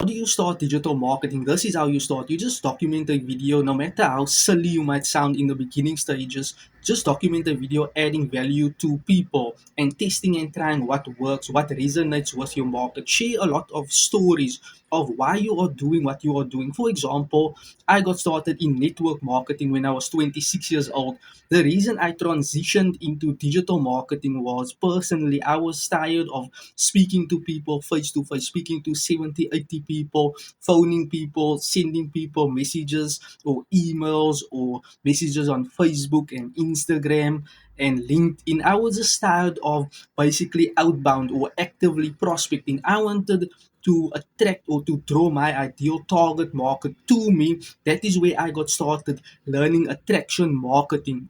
How do you start digital marketing? This is how you start. You just document a video, no matter how silly you might sound in the beginning stages. Just document a video adding value to people and testing and trying what works, what resonates with your market. Share a lot of stories of why you are doing what you are doing. For example, I got started in network marketing when I was 26 years old. The reason I transitioned into digital marketing was personally, I was tired of speaking to people face to face, speaking to 70, 80 people, phoning people, sending people messages or emails or messages on Facebook and Instagram and LinkedIn. I was just tired of basically outbound or actively prospecting. I wanted to attract or to draw my ideal target market to me. That is where I got started learning attraction marketing.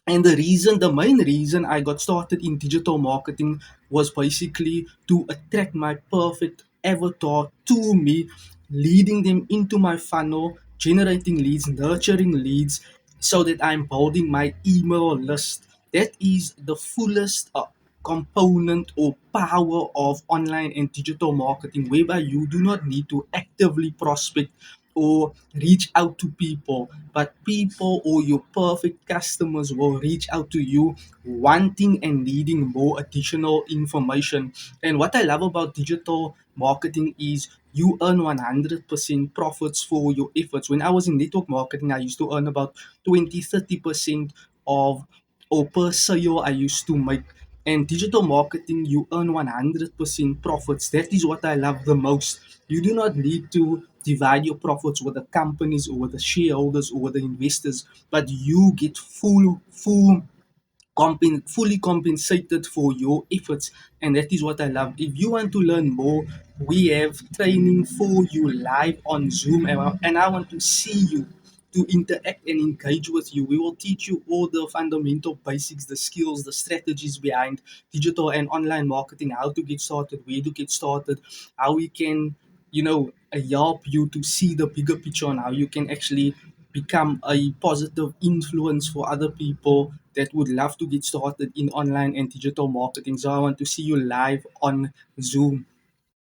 And the main reason I got started in digital marketing was basically to attract my perfect avatar to me, leading them into my funnel, generating leads, nurturing leads, so that I'm building my email list. That is the fullest component or power of online and digital marketing, whereby you do not need to actively prospect or reach out to people, but people or your perfect customers will reach out to you wanting and needing more additional information. And what I love about digital marketing is you earn 100% profits for your efforts. When I was in network marketing, I used to earn about 20-30% of or per sale I used to make. And digital marketing, you earn 100% profits. That is what I love the most. You do not need to divide your profits with the companies or with the shareholders or with the investors, but you get fully compensated for your efforts. And that is what I love. If you want to learn more, we have training for you live on Zoom, and I want to see you to interact and engage with you. We will teach you all the fundamental basics, the skills, the strategies behind digital and online marketing, how to get started, where to get started, how we can, help you to see the bigger picture on how you can actually become a positive influence for other people that would love to get started in online and digital marketing. So I want to see you live on Zoom.